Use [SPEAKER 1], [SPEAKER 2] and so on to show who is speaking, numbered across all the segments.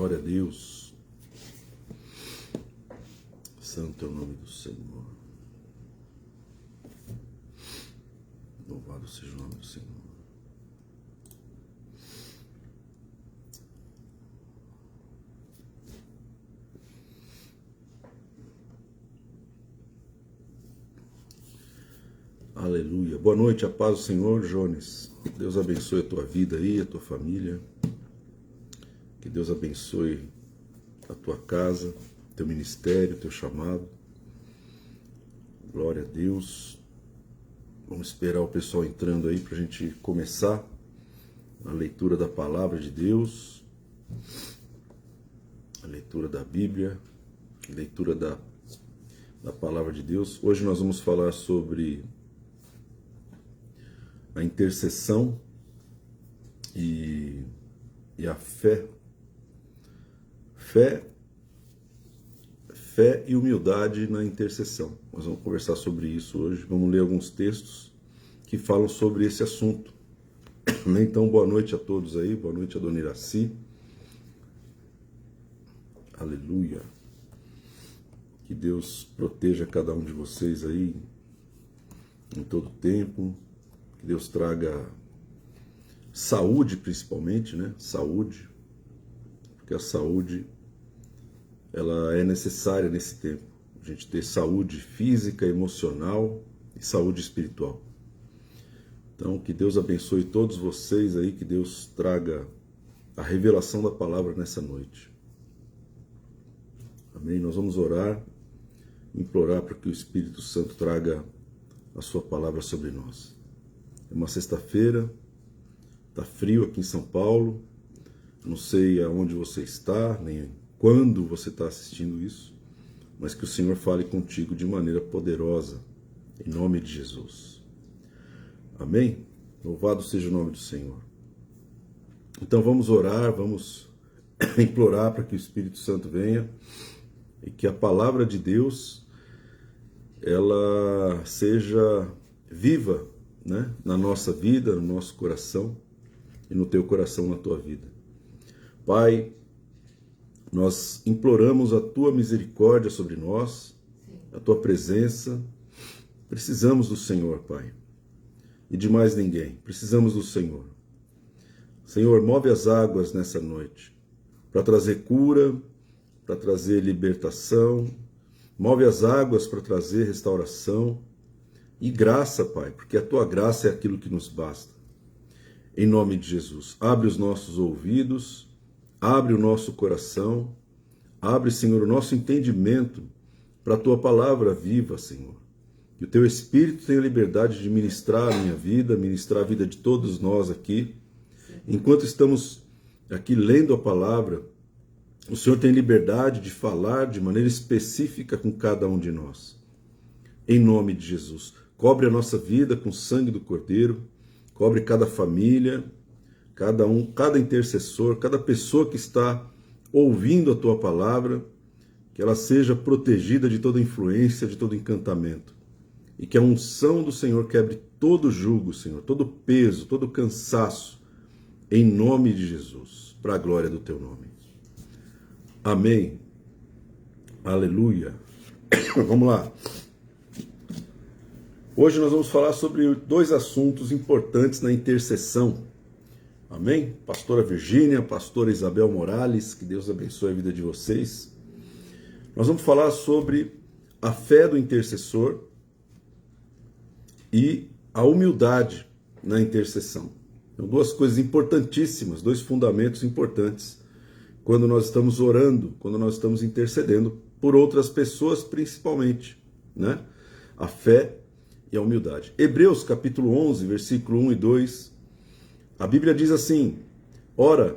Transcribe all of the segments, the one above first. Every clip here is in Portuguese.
[SPEAKER 1] Glória a Deus. Santo é o nome do Senhor. Louvado seja o nome do Senhor. Aleluia. Boa noite, a paz do Senhor, Jones. Deus abençoe a tua vida aí, a tua família. Que Deus abençoe a tua casa, teu ministério, teu chamado. Glória a Deus. Vamos esperar o pessoal entrando aí para a gente começar a leitura da palavra de Deus, a leitura da Bíblia, a leitura da palavra de Deus. Hoje nós vamos falar sobre a intercessão e a fé. Fé e humildade na intercessão. Nós vamos conversar sobre isso hoje. Vamos ler alguns textos que falam sobre esse assunto. Então, boa noite a todos aí. Boa noite a Dona Iraci. Aleluia. Que Deus proteja cada um de vocês aí em todo tempo. Que Deus traga saúde, principalmente, né? Saúde. Porque a saúde, ela é necessária nesse tempo. A gente ter saúde física, emocional e saúde espiritual. Então, que Deus abençoe todos vocês aí, que Deus traga a revelação da palavra nessa noite. Amém? Nós vamos orar, implorar para que o Espírito Santo traga a sua palavra sobre nós. É uma sexta-feira, está frio aqui em São Paulo, não sei aonde você está, nem quando você está assistindo isso, mas que o Senhor fale contigo de maneira poderosa, em nome de Jesus. Amém? Louvado seja o nome do Senhor. Então vamos orar, vamos implorar para que o Espírito Santo venha e que a palavra de Deus, ela seja viva, né, na nossa vida, no nosso coração e no teu coração, na tua vida. Pai, nós imploramos a tua misericórdia sobre nós, a tua presença. Precisamos do Senhor, Pai, e de mais ninguém. Precisamos do Senhor. Senhor, move as águas nessa noite para trazer cura, para trazer libertação. Move as águas para trazer restauração e graça, Pai, porque a tua graça é aquilo que nos basta. Em nome de Jesus, abre os nossos ouvidos, abre o nosso coração, abre, Senhor, o nosso entendimento para a tua palavra viva, Senhor. Que o teu Espírito tenha liberdade de ministrar a minha vida, ministrar a vida de todos nós aqui. Enquanto estamos aqui lendo a palavra, o Senhor tem liberdade de falar de maneira específica com cada um de nós. Em nome de Jesus. Cobre a nossa vida com o sangue do Cordeiro, cobre cada família, cada intercessor, cada pessoa que está ouvindo a tua palavra, que ela seja protegida de toda influência, de todo encantamento. E que a unção do Senhor quebre todo jugo, Senhor, todo peso, todo cansaço, em nome de Jesus, para a glória do teu nome. Amém. Aleluia. Vamos lá. Hoje nós vamos falar sobre dois assuntos importantes na intercessão. Amém? Pastora Virgínia, pastora Isabel Morales, que Deus abençoe a vida de vocês. Nós vamos falar sobre a fé do intercessor e a humildade na intercessão. São duas coisas importantíssimas, dois fundamentos importantes quando nós estamos orando, quando nós estamos intercedendo por outras pessoas principalmente, né? A fé e a humildade. Hebreus capítulo 11, versículo 1 e 2, a Bíblia diz assim: ora,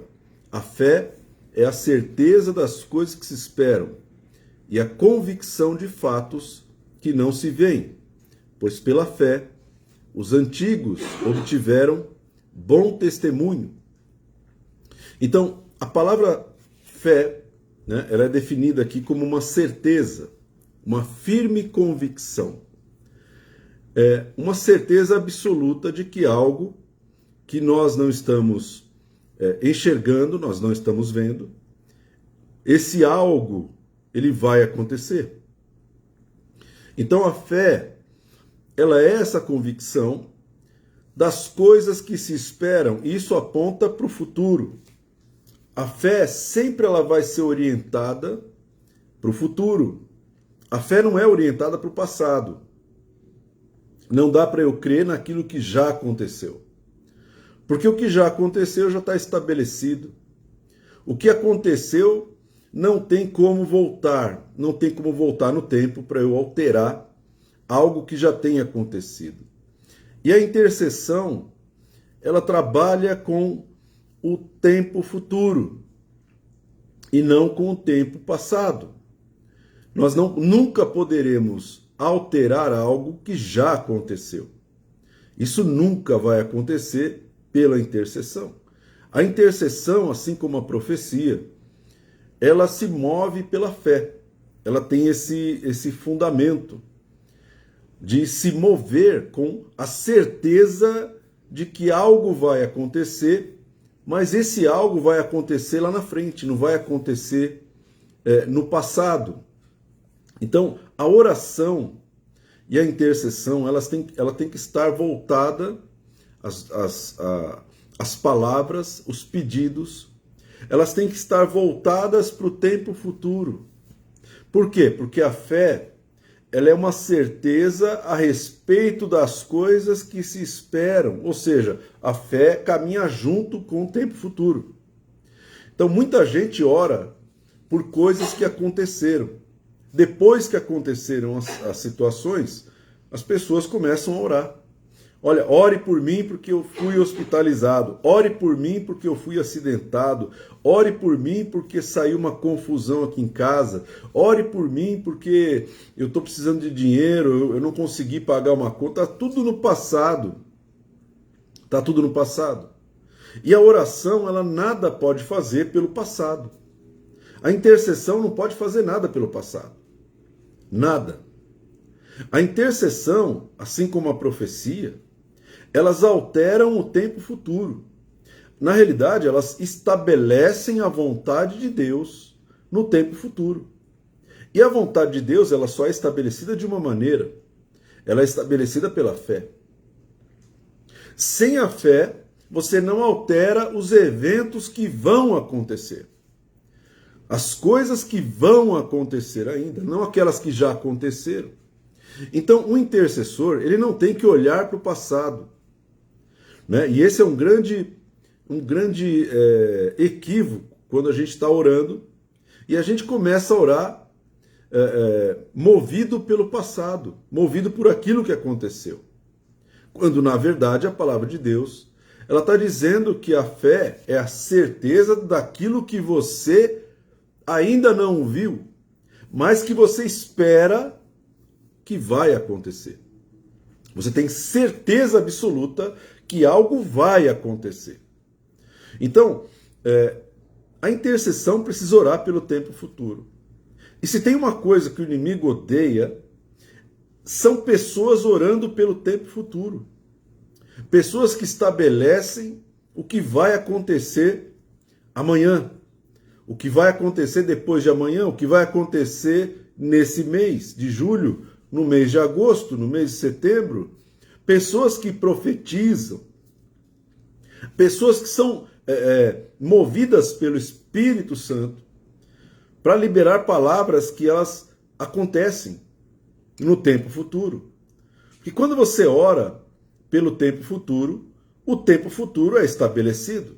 [SPEAKER 1] a fé é a certeza das coisas que se esperam e a convicção de fatos que não se veem, pois pela fé os antigos obtiveram bom testemunho. Então, a palavra fé, né, ela é definida aqui como uma certeza, uma firme convicção. É uma certeza absoluta de que algo que nós não estamos enxergando, nós não estamos vendo, esse algo, ele vai acontecer. Então a fé, ela é essa convicção das coisas que se esperam, e isso aponta para o futuro. A fé sempre ela vai ser orientada para o futuro. A fé não é orientada para o passado. Não dá para eu crer naquilo que já aconteceu. Porque o que já aconteceu já está estabelecido. O que aconteceu não tem como voltar. Não tem como voltar no tempo para eu alterar algo que já tem acontecido. E a intercessão, ela trabalha com o tempo futuro e não com o tempo passado. Nós nunca poderemos alterar algo que já aconteceu. Isso nunca vai acontecer pela intercessão. A intercessão, assim como a profecia, ela se move pela fé. Ela tem esse fundamento de se mover com a certeza de que algo vai acontecer, mas esse algo vai acontecer lá na frente, não vai acontecer no passado. Então, a oração e a intercessão, ela tem que estar voltada, as palavras, os pedidos, elas têm que estar voltadas para o tempo futuro. Por quê? Porque a fé, ela é uma certeza a respeito das coisas que se esperam, ou seja, a fé caminha junto com o tempo futuro. Então, muita gente ora por coisas que aconteceram. Depois que aconteceram as situações, as pessoas começam a orar. Olha, ore por mim porque eu fui hospitalizado. Ore por mim porque eu fui acidentado. Ore por mim porque saiu uma confusão aqui em casa. Ore por mim porque eu estou precisando de dinheiro, eu não consegui pagar uma conta. Está tudo no passado. Está tudo no passado. E a oração, ela nada pode fazer pelo passado. A intercessão não pode fazer nada pelo passado. Nada. A intercessão, assim como a profecia, elas alteram o tempo futuro. Na realidade, elas estabelecem a vontade de Deus no tempo futuro. E a vontade de Deus, ela só é estabelecida de uma maneira. Ela é estabelecida pela fé. Sem a fé, você não altera os eventos que vão acontecer. As coisas que vão acontecer ainda, não aquelas que já aconteceram. Então, o intercessor, ele não tem que olhar para o passado. Né? E esse é um grande equívoco quando a gente está orando e a gente começa a orar movido pelo passado, movido por aquilo que aconteceu. Quando, na verdade, a palavra de Deus, ela está dizendo que a fé é a certeza daquilo que você ainda não viu, mas que você espera que vai acontecer. Você tem certeza absoluta que algo vai acontecer. Então, a intercessão precisa orar pelo tempo futuro. E se tem uma coisa que o inimigo odeia, são pessoas orando pelo tempo futuro. Pessoas que estabelecem o que vai acontecer amanhã. O que vai acontecer depois de amanhã, o que vai acontecer nesse mês de julho, no mês de agosto, no mês de setembro. Pessoas que profetizam, pessoas que são movidas pelo Espírito Santo para liberar palavras que elas acontecem no tempo futuro. E quando você ora pelo tempo futuro, o tempo futuro é estabelecido.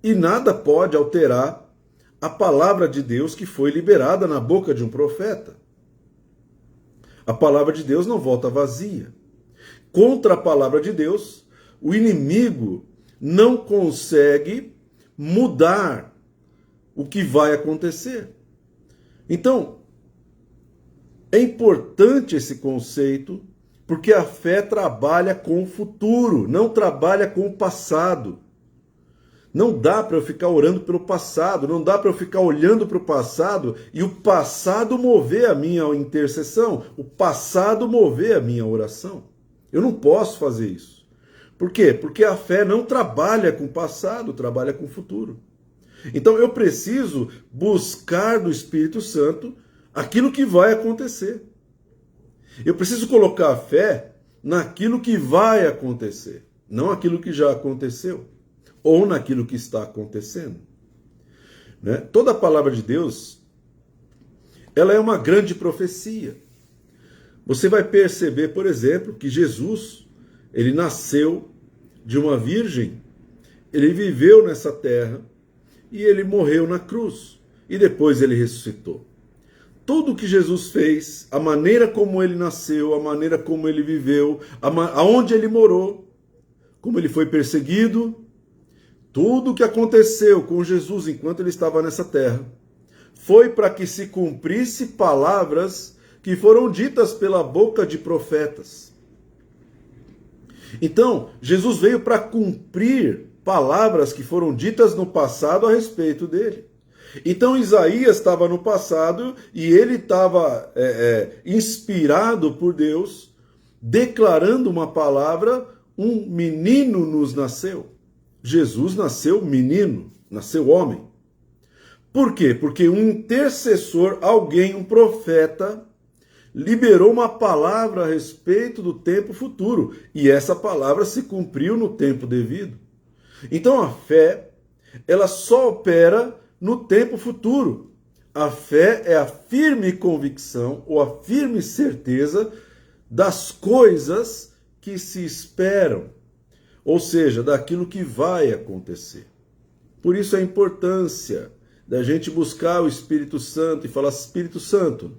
[SPEAKER 1] E nada pode alterar a palavra de Deus que foi liberada na boca de um profeta. A palavra de Deus não volta vazia. Contra a palavra de Deus, o inimigo não consegue mudar o que vai acontecer. Então, é importante esse conceito, porque a fé trabalha com o futuro, não trabalha com o passado. Não dá para eu ficar orando pelo passado, não dá para eu ficar olhando para o passado e o passado mover a minha intercessão, o passado mover a minha oração. Eu não posso fazer isso. Por quê? Porque a fé não trabalha com o passado, trabalha com o futuro. Então eu preciso buscar do Espírito Santo aquilo que vai acontecer. Eu preciso colocar a fé naquilo que vai acontecer, não aquilo que já aconteceu, ou naquilo que está acontecendo. Né? Toda a palavra de Deus, ela é uma grande profecia. Você vai perceber, por exemplo, que Jesus, ele nasceu de uma virgem, ele viveu nessa terra e ele morreu na cruz. E depois ele ressuscitou. Tudo que Jesus fez, a maneira como ele nasceu, a maneira como ele viveu, aonde ele morou, como ele foi perseguido, tudo o que aconteceu com Jesus enquanto ele estava nessa terra, foi para que se cumprisse palavras que foram ditas pela boca de profetas. Então, Jesus veio para cumprir palavras que foram ditas no passado a respeito dele. Então Isaías estava no passado e ele estava inspirado por Deus, declarando uma palavra: um menino nos nasceu. Jesus nasceu menino, nasceu homem. Por quê? Porque um intercessor, alguém, um profeta, liberou uma palavra a respeito do tempo futuro. E essa palavra se cumpriu no tempo devido. Então a fé, ela só opera no tempo futuro. A fé é a firme convicção ou a firme certeza das coisas que se esperam. Ou seja, daquilo que vai acontecer. Por isso a importância da gente buscar o Espírito Santo e falar: Espírito Santo,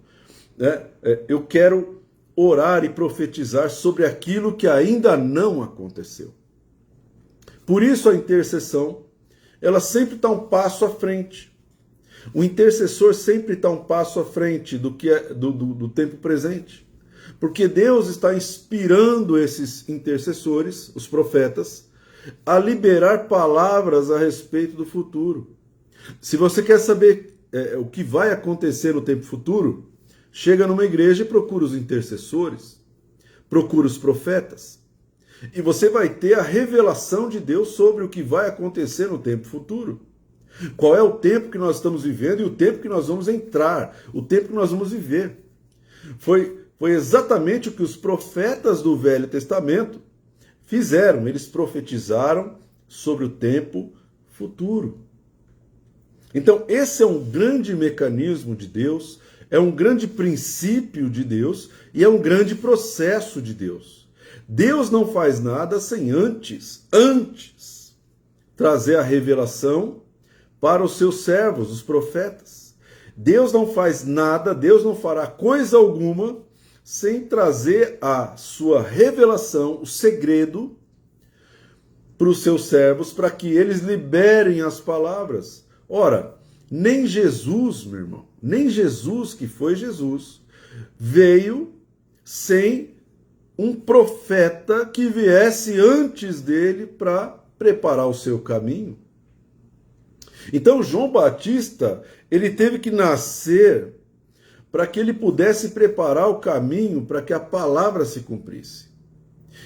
[SPEAKER 1] eu quero orar e profetizar sobre aquilo que ainda não aconteceu. Por isso a intercessão, ela sempre está um passo à frente. O intercessor sempre está um passo à frente do tempo presente. Porque Deus está inspirando esses intercessores, os profetas, a liberar palavras a respeito do futuro. Se você quer saber o que vai acontecer no tempo futuro, chega numa igreja e procura os intercessores, procura os profetas. E você vai ter a revelação de Deus sobre o que vai acontecer no tempo futuro. Qual é o tempo que nós estamos vivendo e o tempo que nós vamos entrar, o tempo que nós vamos viver. Foi exatamente o que os profetas do Velho Testamento fizeram. Eles profetizaram sobre o tempo futuro. Então, esse é um grande mecanismo de Deus, é um grande princípio de Deus e é um grande processo de Deus. Deus não faz nada sem antes trazer a revelação para os seus servos, os profetas. Deus não faz nada, Deus não fará coisa alguma sem trazer a sua revelação, o segredo, para os seus servos, para que eles liberem as palavras. Ora, nem Jesus, meu irmão, nem Jesus, que foi Jesus, veio sem um profeta que viesse antes dele para preparar o seu caminho. Então João Batista, ele teve que nascer para que ele pudesse preparar o caminho para que a palavra se cumprisse.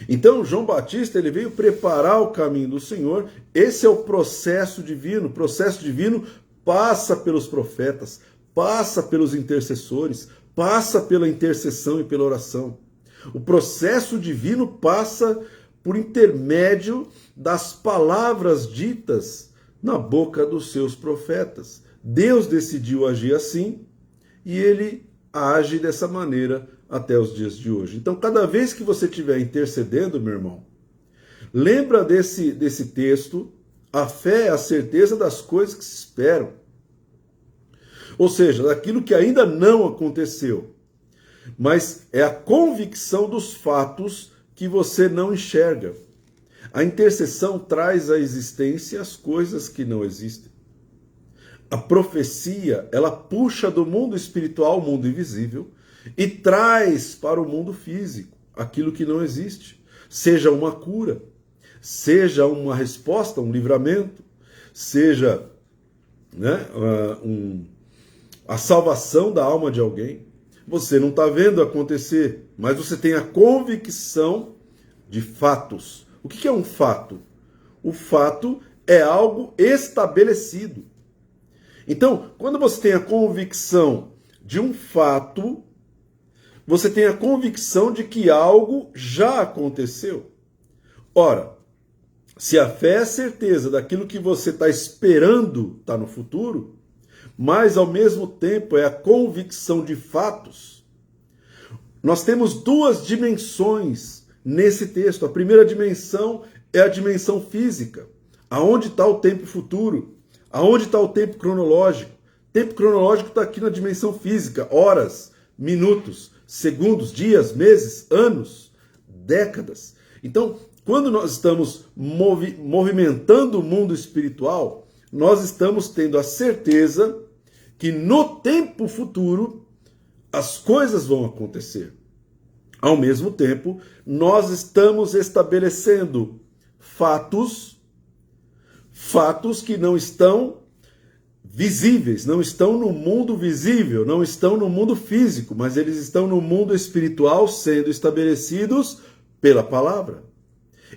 [SPEAKER 1] Então João Batista, ele veio preparar o caminho do Senhor. Esse é o processo divino. O processo divino passa pelos profetas, passa pelos intercessores, passa pela intercessão e pela oração. O processo divino passa por intermédio das palavras ditas na boca dos seus profetas. Deus decidiu agir assim e ele age dessa maneira até os dias de hoje. Então, cada vez que você estiver intercedendo, meu irmão, lembra desse texto: a fé é a certeza das coisas que se esperam. Ou seja, daquilo que ainda não aconteceu. Mas é a convicção dos fatos que você não enxerga. A intercessão traz à existência as coisas que não existem. A profecia, ela puxa do mundo espiritual ao mundo invisível e traz para o mundo físico aquilo que não existe. Seja uma cura, seja uma resposta, um livramento, seja a salvação da alma de alguém. Você não está vendo acontecer, mas você tem a convicção de fatos. O que é um fato? O fato é algo estabelecido. Então, quando você tem a convicção de um fato, você tem a convicção de que algo já aconteceu. Ora, se a fé é a certeza daquilo que você está esperando está no futuro, mas ao mesmo tempo é a convicção de fatos, nós temos duas dimensões nesse texto. A primeira dimensão é a dimensão física, aonde está o tempo futuro, aonde está o tempo cronológico. O tempo cronológico está aqui na dimensão física, horas, minutos, segundos, dias, meses, anos, décadas. Então, quando nós estamos movimentando o mundo espiritual, nós estamos tendo a certeza que no tempo futuro as coisas vão acontecer. Ao mesmo tempo, nós estamos estabelecendo fatos que não estão visíveis, não estão no mundo visível, não estão no mundo físico, mas eles estão no mundo espiritual sendo estabelecidos pela palavra.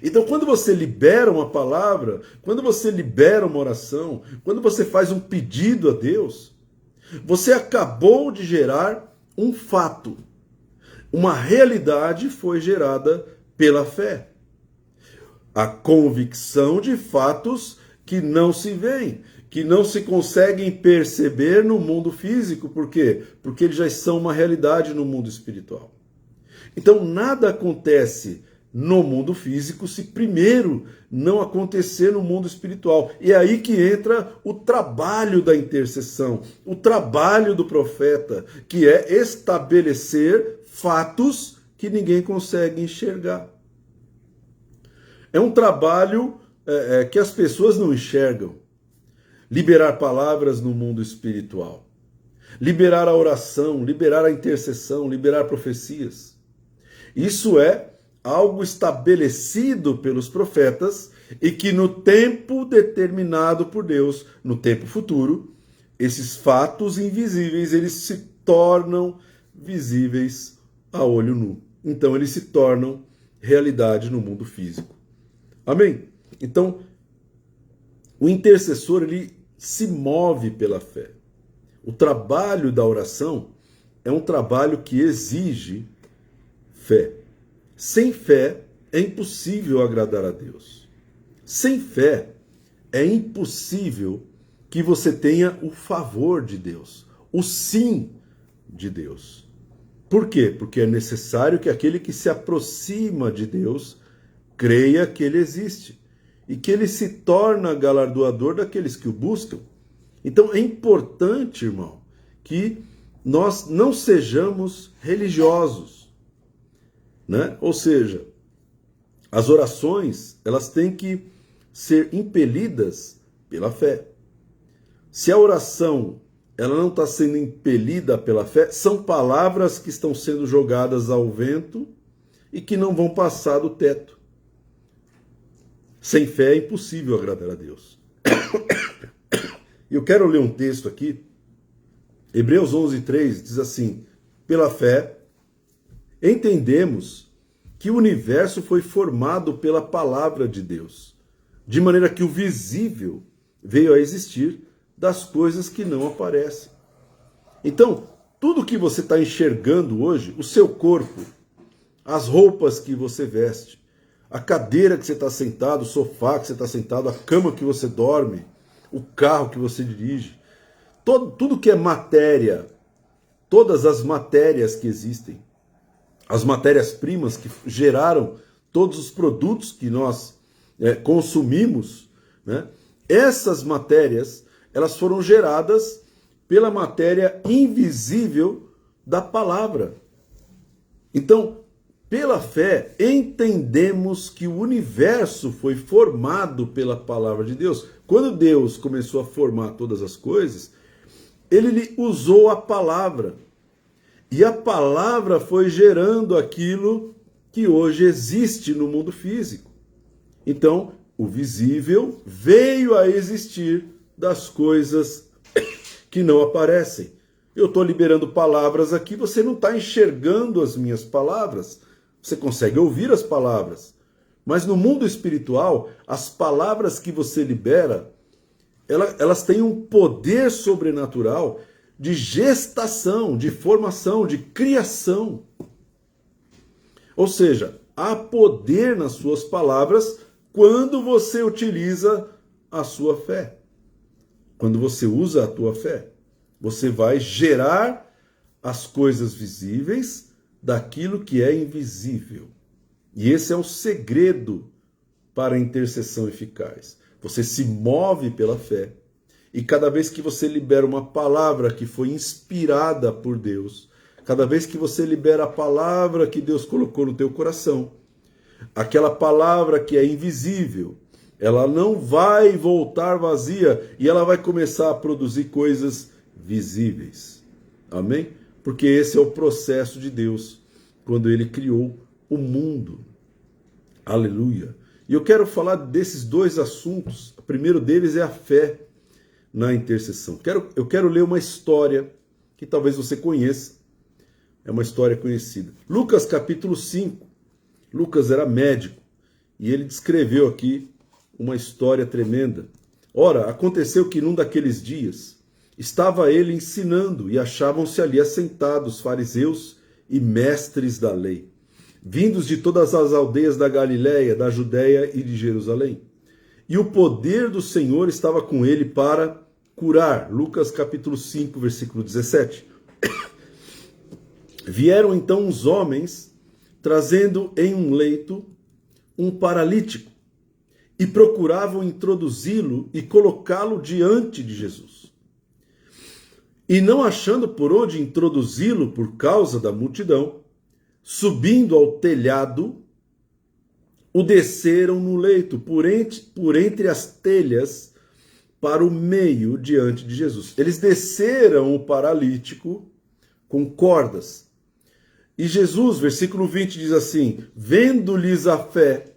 [SPEAKER 1] Então, quando você libera uma palavra, quando você libera uma oração, quando você faz um pedido a Deus, você acabou de gerar um fato. Uma realidade foi gerada pela fé. A convicção de fatos que não se veem, que não se conseguem perceber no mundo físico. Por quê? Porque eles já são uma realidade no mundo espiritual. Então, nada acontece no mundo físico se primeiro não acontecer no mundo espiritual. E é aí que entra o trabalho da intercessão, o trabalho do profeta, que é estabelecer fatos que ninguém consegue enxergar. É um trabalho que as pessoas não enxergam. Liberar palavras no mundo espiritual. Liberar a oração, liberar a intercessão, liberar profecias. Isso é algo estabelecido pelos profetas e que no tempo determinado por Deus, no tempo futuro, esses fatos invisíveis, eles se tornam visíveis a olho nu. Então eles se tornam realidade no mundo físico. Amém? Então, o intercessor, ele se move pela fé. O trabalho da oração é um trabalho que exige fé. Sem fé é impossível agradar a Deus. Sem fé é impossível que você tenha o favor de Deus, o sim de Deus. Por quê? Porque é necessário que aquele que se aproxima de Deus creia que ele existe e que ele se torna galardoador daqueles que o buscam. Então é importante, irmão, que nós não sejamos religiosos, né? Ou seja, as orações, elas têm que ser impelidas pela fé. Se a oração ela não está sendo impelida pela fé, são palavras que estão sendo jogadas ao vento e que não vão passar do teto. Sem fé é impossível agradar a Deus. Eu quero ler um texto aqui, Hebreus 11:3, diz assim: pela fé, entendemos que o universo foi formado pela palavra de Deus, de maneira que o visível veio a existir das coisas que não aparecem. Então, tudo que você está enxergando hoje, o seu corpo, as roupas que você veste, a cadeira que você está sentado, o sofá que você está sentado, a cama que você dorme, o carro que você dirige, tudo que é matéria, todas as matérias que existem, as matérias-primas que geraram todos os produtos que nós consumimos, né? Essas matérias, elas foram geradas pela matéria invisível da palavra. Então, pela fé, entendemos que o universo foi formado pela palavra de Deus. Quando Deus começou a formar todas as coisas, ele usou a palavra. E a palavra foi gerando aquilo que hoje existe no mundo físico. Então, o visível veio a existir das coisas que não aparecem. Eu estou liberando palavras aqui, você não está enxergando as minhas palavras. Você consegue ouvir as palavras. Mas no mundo espiritual, as palavras que você libera, elas têm um poder sobrenatural de gestação, de formação, de criação. Ou seja, há poder nas suas palavras quando você utiliza a sua fé. Quando você usa a tua fé, você vai gerar as coisas visíveis daquilo que é invisível. E esse é o segredo para a intercessão eficaz. Você se move pela fé, e cada vez que você libera uma palavra que foi inspirada por Deus, cada vez que você libera a palavra que Deus colocou no teu coração, aquela palavra que é invisível, ela não vai voltar vazia e ela vai começar a produzir coisas visíveis. Amém? Porque esse é o processo de Deus quando Ele criou o mundo. Aleluia! E eu quero falar desses dois assuntos. O primeiro deles é a fé na intercessão. Eu quero ler uma história que talvez você conheça. É uma história conhecida. Lucas capítulo 5. Lucas era médico e ele descreveu aqui uma história tremenda. Ora, aconteceu que num daqueles dias estava ele ensinando e achavam-se ali assentados fariseus e mestres da lei, vindos de todas as aldeias da Galiléia, da Judéia e de Jerusalém. E o poder do Senhor estava com ele para curar. Lucas capítulo 5, versículo 17. Vieram então uns homens, trazendo em um leito um paralítico, e procuravam introduzi-lo e colocá-lo diante de Jesus. E não achando por onde introduzi-lo por causa da multidão, subindo ao telhado, o desceram no leito, por entre as telhas, para o meio diante de Jesus. Eles desceram o paralítico com cordas. E Jesus, versículo 20, diz assim: vendo-lhes a fé,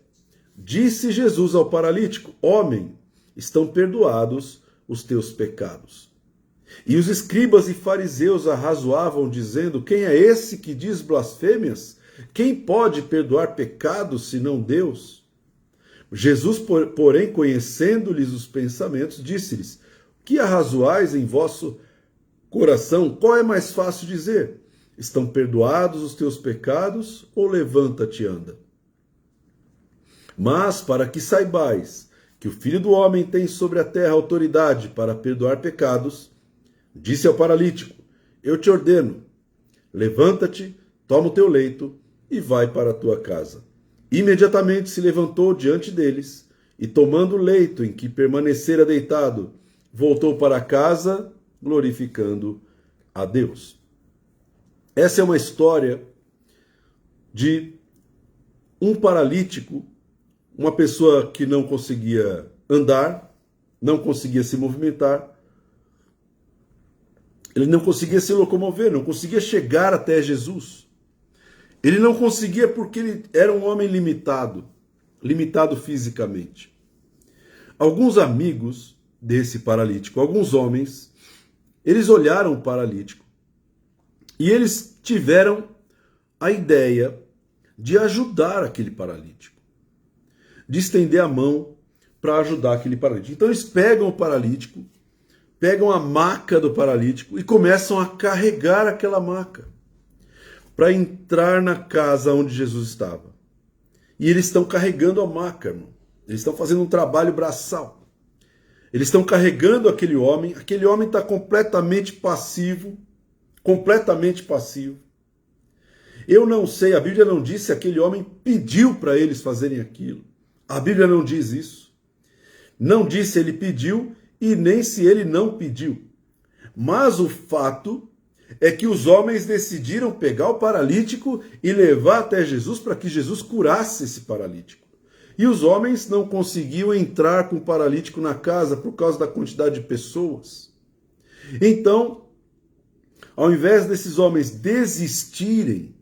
[SPEAKER 1] disse Jesus ao paralítico: homem, estão perdoados os teus pecados. E os escribas e fariseus arrazoavam, dizendo: quem é esse que diz blasfêmias? Quem pode perdoar pecados, senão Deus? Jesus, porém, conhecendo-lhes os pensamentos, disse-lhes: que arrazoais em vosso coração? Qual é mais fácil dizer? Estão perdoados os teus pecados, ou levanta-te e anda? Mas para que saibais que o Filho do Homem tem sobre a terra autoridade para perdoar pecados, disse ao paralítico: eu te ordeno, levanta-te, toma o teu leito e vai para a tua casa. Imediatamente se levantou diante deles e, tomando o leito em que permanecera deitado, voltou para casa, glorificando a Deus. Essa é uma história de um paralítico, uma pessoa que não conseguia andar, não conseguia se movimentar, ele não conseguia se locomover, não conseguia chegar até Jesus. Ele não conseguia porque ele era um homem limitado fisicamente. Alguns amigos desse paralítico, alguns homens, eles olharam o paralítico e eles tiveram a ideia de ajudar aquele paralítico, de estender a mão para ajudar aquele paralítico. Então eles pegam o paralítico, pegam a maca do paralítico e começam a carregar aquela maca para entrar na casa onde Jesus estava. E eles estão carregando a maca, irmão. Eles estão fazendo um trabalho braçal. Eles estão carregando aquele homem está completamente passivo, Eu não sei, a Bíblia não diz se aquele homem pediu para eles fazerem aquilo. A Bíblia não diz isso. Não diz se ele pediu e nem se ele não pediu. Mas o fato é que os homens decidiram pegar o paralítico e levar até Jesus para que Jesus curasse esse paralítico. E os homens não conseguiam entrar com o paralítico na casa por causa da quantidade de pessoas. Então, ao invés desses homens desistirem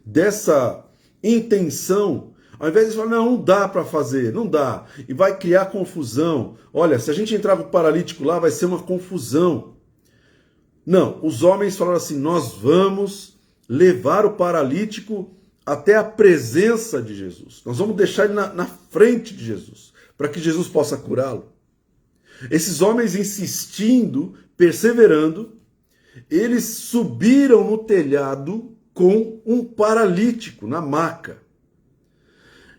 [SPEAKER 1] dessa intenção, ao invés de falar, não dá para fazer, não dá, e vai criar confusão. Olha, se a gente entrar com o paralítico lá, vai ser uma confusão. Não, os homens falaram assim, nós vamos levar o paralítico até a presença de Jesus. Nós vamos deixar ele na frente de Jesus, para que Jesus possa curá-lo. Esses homens insistindo, perseverando, eles subiram no telhado com um paralítico na maca.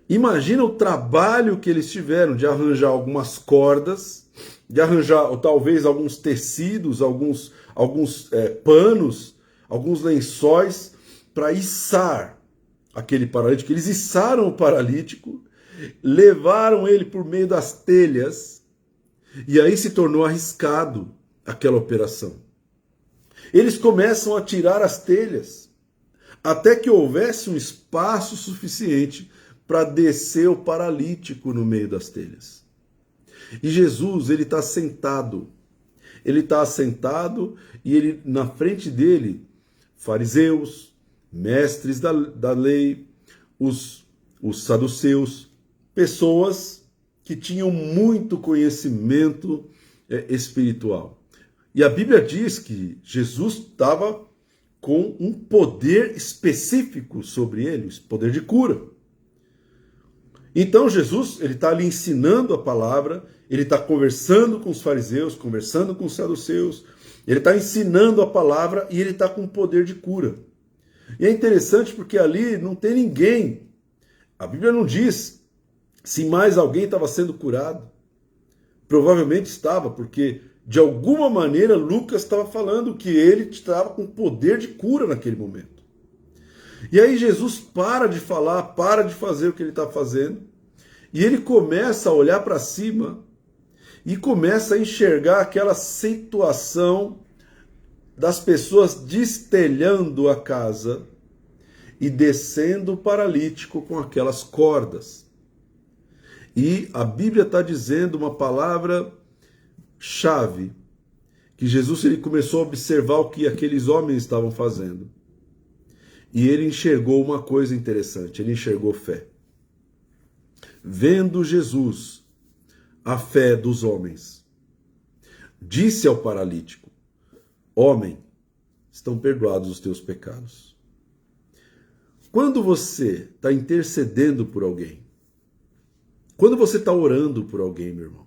[SPEAKER 1] Imagina o trabalho que eles tiveram de arranjar algumas cordas, de arranjar talvez alguns tecidos, alguns panos, alguns lençóis para içar aquele paralítico. Eles içaram o paralítico, levaram ele por meio das telhas, e aí se tornou arriscado aquela operação. Eles começam a tirar as telhas, até que houvesse um espaço suficiente para descer o paralítico no meio das telhas. E Jesus, ele está sentado. Ele está assentado e ele, na frente dele, fariseus, mestres da lei, os saduceus, pessoas que tinham muito conhecimento espiritual. E a Bíblia diz que Jesus estava com um poder específico sobre ele, esse poder de cura. Então Jesus, ele está ali ensinando a palavra, ele está conversando com os fariseus, conversando com os saduceus, ele está ensinando a palavra e ele está com poder de cura. E é interessante porque ali não tem ninguém, a Bíblia não diz se mais alguém estava sendo curado. Provavelmente estava, porque de alguma maneira Lucas estava falando que ele estava com poder de cura naquele momento. E aí Jesus para de falar, para de fazer o que ele está fazendo, e ele começa a olhar para cima e começa a enxergar aquela situação das pessoas destelhando a casa e descendo o paralítico com aquelas cordas. E a Bíblia está dizendo uma palavra-chave, que Jesus ele começou a observar o que aqueles homens estavam fazendo. E ele enxergou uma coisa interessante, ele enxergou fé. Vendo Jesus a fé dos homens, disse ao paralítico: homem, estão perdoados os teus pecados. Quando você está intercedendo por alguém, quando você está orando por alguém, meu irmão,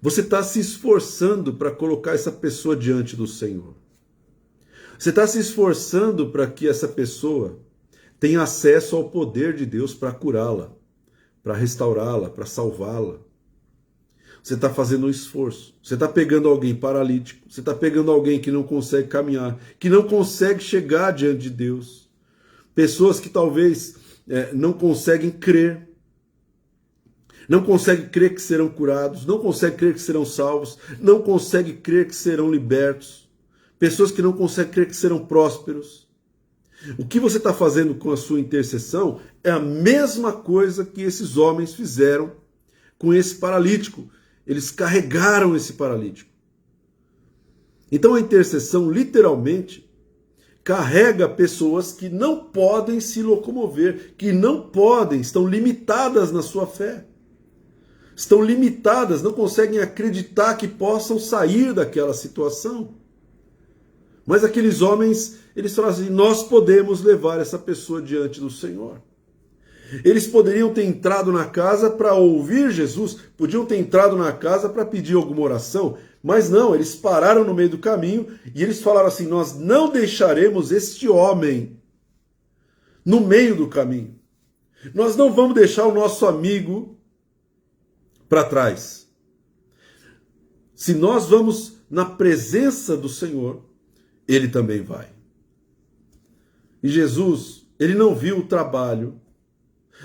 [SPEAKER 1] você está se esforçando para colocar essa pessoa diante do Senhor. Você está se esforçando para que essa pessoa tenha acesso ao poder de Deus para curá-la, para restaurá-la, para salvá-la. Você está fazendo um esforço. Você está pegando alguém paralítico, você está pegando alguém que não consegue caminhar, que não consegue chegar diante de Deus. Pessoas que talvez não conseguem crer. Não conseguem crer que serão curados, não conseguem crer que serão salvos, não conseguem crer que serão libertos. Pessoas que não conseguem crer que serão prósperos. O que você está fazendo com a sua intercessão é a mesma coisa que esses homens fizeram com esse paralítico. Eles carregaram esse paralítico. Então a intercessão, literalmente, carrega pessoas que não podem se locomover, que não podem, estão limitadas na sua fé. Estão limitadas, não conseguem acreditar que possam sair daquela situação. Mas aqueles homens, eles falaram assim: nós podemos levar essa pessoa diante do Senhor. Eles poderiam ter entrado na casa para ouvir Jesus, podiam ter entrado na casa para pedir alguma oração, mas não, eles pararam no meio do caminho e eles falaram assim: nós não deixaremos este homem no meio do caminho. Nós não vamos deixar o nosso amigo para trás. Se nós vamos na presença do Senhor, ele também vai. E Jesus, ele não viu o trabalho,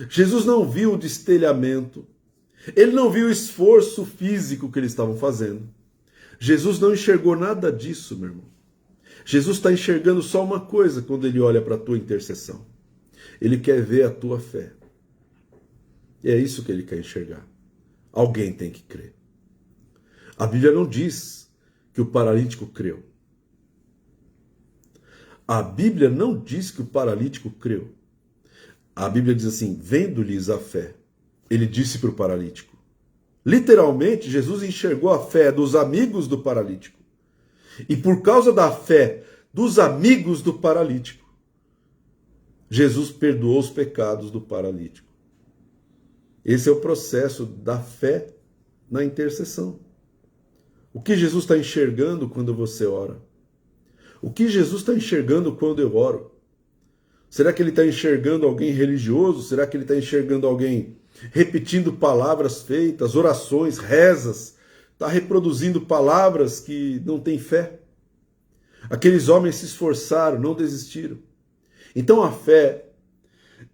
[SPEAKER 1] Jesus não viu o destelhamento, ele não viu o esforço físico que eles estavam fazendo. Jesus não enxergou nada disso, meu irmão. Jesus está enxergando só uma coisa quando ele olha para a tua intercessão. Ele quer ver a tua fé. E é isso que ele quer enxergar. Alguém tem que crer. A Bíblia não diz que o paralítico creu. A Bíblia não diz que o paralítico creu. A Bíblia diz assim: vendo-lhes a fé, ele disse para o paralítico. Literalmente, Jesus enxergou a fé dos amigos do paralítico. E por causa da fé dos amigos do paralítico, Jesus perdoou os pecados do paralítico. Esse é o processo da fé na intercessão. O que Jesus está enxergando quando você ora? O que Jesus está enxergando quando eu oro? Será que ele está enxergando alguém religioso? Será que ele está enxergando alguém repetindo palavras feitas, orações, rezas? Está reproduzindo palavras que não têm fé? Aqueles homens se esforçaram, não desistiram. Então a fé,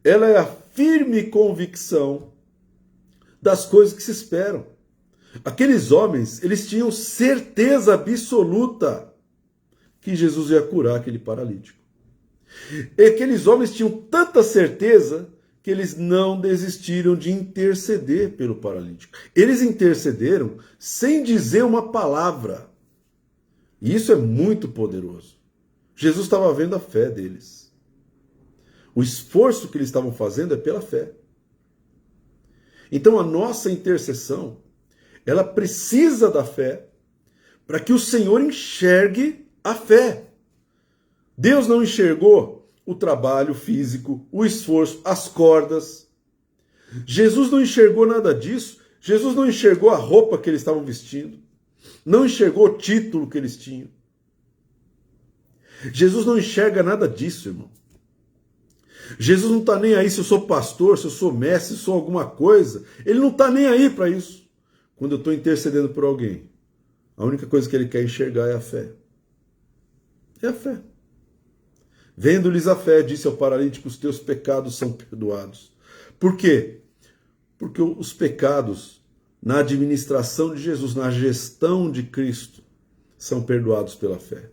[SPEAKER 1] ela é a firme convicção das coisas que se esperam. Aqueles homens, eles tinham certeza absoluta que Jesus ia curar aquele paralítico. E aqueles homens tinham tanta certeza que eles não desistiram de interceder pelo paralítico. Eles intercederam sem dizer uma palavra. E isso é muito poderoso. Jesus estava vendo a fé deles. O esforço que eles estavam fazendo é pela fé. Então a nossa intercessão, ela precisa da fé para que o Senhor enxergue a fé. Deus não enxergou o trabalho físico, o esforço, as cordas. Jesus não enxergou nada disso. Jesus não enxergou a roupa que eles estavam vestindo. Não enxergou o título que eles tinham. Jesus não enxerga nada disso, irmão. Jesus não está nem aí se eu sou pastor, se eu sou mestre, se eu sou alguma coisa. Ele não está nem aí para isso. Quando eu estou intercedendo por alguém, a única coisa que ele quer enxergar é a fé. É a fé. Vendo-lhes a fé, disse ao paralítico, os teus pecados são perdoados. Por quê? Porque os pecados, na administração de Jesus, na gestão de Cristo, são perdoados pela fé.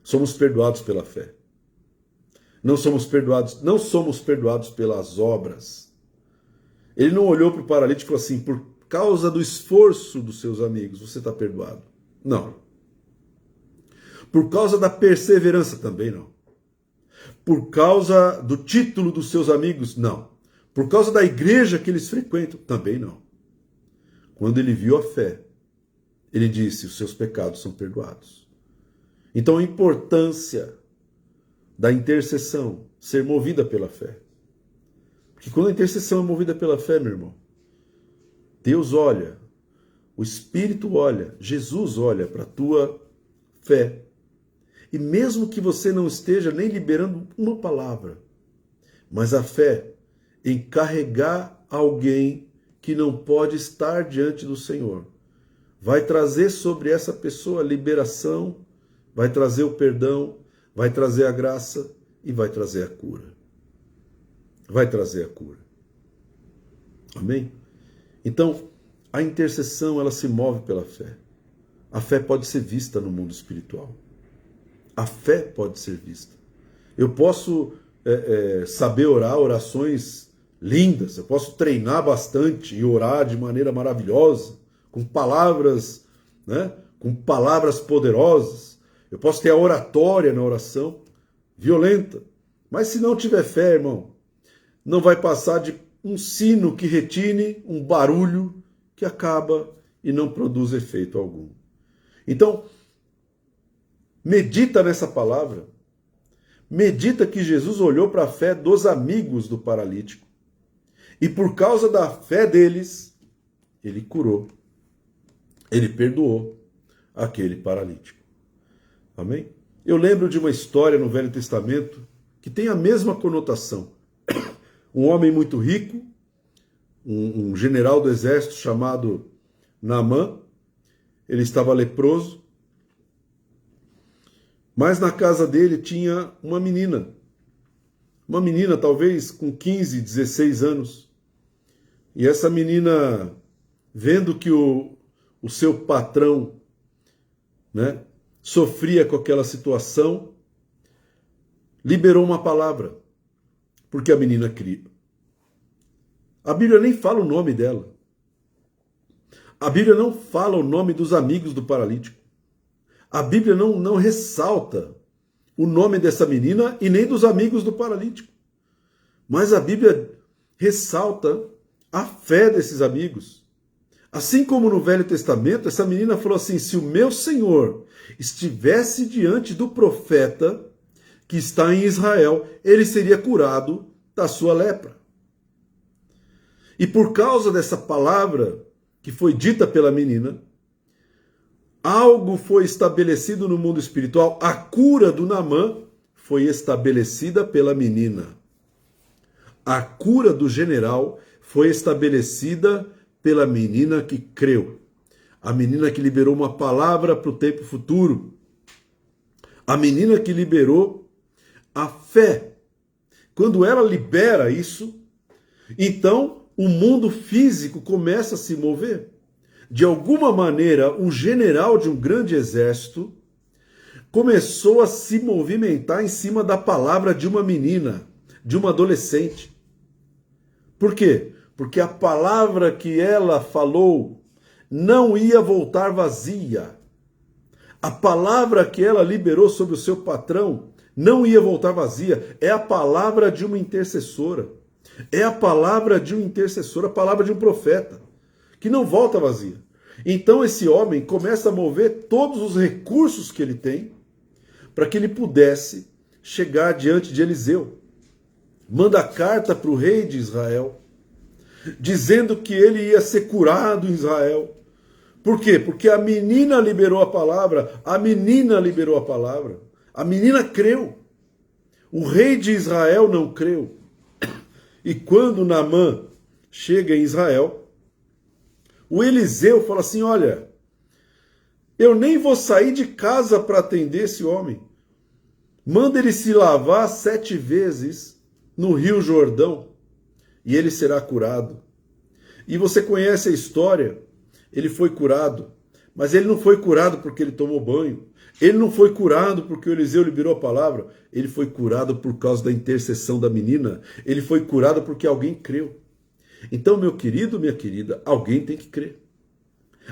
[SPEAKER 1] Somos perdoados pela fé. Não somos perdoados pelas obras. Ele não olhou para o paralítico e falou assim, por causa do esforço dos seus amigos, você está perdoado. Não. Por causa da perseverança, também não. Por causa do título dos seus amigos, não. Por causa da igreja que eles frequentam, também não. Quando ele viu a fé, ele disse, os seus pecados são perdoados. Então a importância da intercessão ser movida pela fé. Porque quando a intercessão é movida pela fé, meu irmão, Deus olha, o Espírito olha, Jesus olha para a tua fé. E mesmo que você não esteja nem liberando uma palavra, mas a fé em carregar alguém que não pode estar diante do Senhor, vai trazer sobre essa pessoa a liberação, vai trazer o perdão, vai trazer a graça e vai trazer a cura. Vai trazer a cura. Amém? Então, a intercessão, ela se move pela fé. A fé pode ser vista no mundo espiritual. A fé pode ser vista. Eu posso saber orar orações lindas, eu posso treinar bastante e orar de maneira maravilhosa, com palavras, né, com palavras poderosas. Eu posso ter a oratória na oração, violenta. Mas se não tiver fé, irmão, não vai passar de um sino que retine, um barulho que acaba e não produz efeito algum. Então, medita nessa palavra. Medita que Jesus olhou para a fé dos amigos do paralítico. E por causa da fé deles, ele curou. Ele perdoou aquele paralítico. Amém? Eu lembro de uma história no Velho Testamento que tem a mesma conotação. Um homem muito rico, um general do exército chamado Naamã, ele estava leproso, mas na casa dele tinha uma menina talvez com 15, 16 anos. E essa menina, vendo que o seu patrão, né, sofria com aquela situação, liberou uma palavra, porque a menina cria. A Bíblia nem fala o nome dela. A Bíblia não fala o nome dos amigos do paralítico. A Bíblia não ressalta o nome dessa menina e nem dos amigos do paralítico. Mas a Bíblia ressalta a fé desses amigos. Assim como no Velho Testamento, essa menina falou assim, se o meu Senhor estivesse diante do profeta que está em Israel, ele seria curado da sua lepra. E por causa dessa palavra que foi dita pela menina, algo foi estabelecido no mundo espiritual. A cura do Naamã foi estabelecida pela menina. A cura do general foi estabelecida pela menina que creu. A menina que liberou uma palavra para o tempo futuro. A menina que liberou a fé. Quando ela libera isso, então o mundo físico começa a se mover. De alguma maneira, o general de um grande exército começou a se movimentar em cima da palavra de uma menina, de uma adolescente. Por quê? Porque a palavra que ela falou não ia voltar vazia. A palavra que ela liberou sobre o seu patrão não ia voltar vazia. É a palavra de uma intercessora. É a palavra de um intercessor, a palavra de um profeta, que não volta vazia. Então esse homem começa a mover todos os recursos que ele tem para que ele pudesse chegar diante de Eliseu. Manda carta para o rei de Israel, dizendo que ele ia ser curado em Israel. Por quê? Porque a menina liberou a palavra, a menina liberou a palavra, a menina creu. O rei de Israel não creu. E quando Naamã chega em Israel, o Eliseu fala assim, olha, eu nem vou sair de casa para atender esse homem. Manda ele se lavar 7 vezes no Rio Jordão e ele será curado. E você conhece a história, ele foi curado, mas ele não foi curado porque ele tomou banho. Ele não foi curado porque o Eliseu liberou a palavra. Ele foi curado por causa da intercessão da menina. Ele foi curado porque alguém creu. Então, meu querido, minha querida, alguém tem que crer.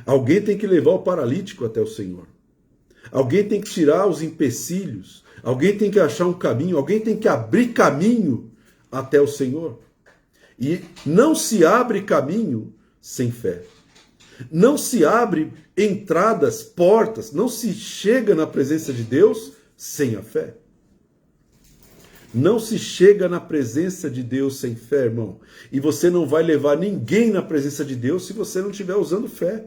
[SPEAKER 1] Alguém tem que levar o paralítico até o Senhor. Alguém tem que tirar os empecilhos. Alguém tem que achar um caminho. Alguém tem que abrir caminho até o Senhor. E não se abre caminho sem fé. Não se abre entradas, portas, não se chega na presença de Deus sem a fé. Não se chega na presença de Deus sem fé, irmão. E você não vai levar ninguém na presença de Deus se você não estiver usando fé.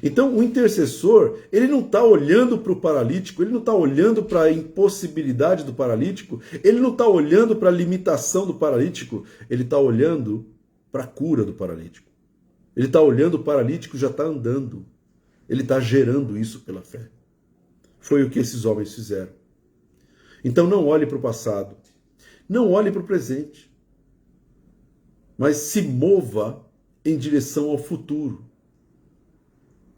[SPEAKER 1] Então o intercessor, ele não está olhando para o paralítico, ele não está olhando para a impossibilidade do paralítico, ele não está olhando para a limitação do paralítico, ele está olhando para a cura do paralítico. Ele está olhando o paralítico, já está andando. Ele está gerando isso pela fé. Foi o que esses homens fizeram. Então não olhe para o passado. Não olhe para o presente. Mas se mova em direção ao futuro.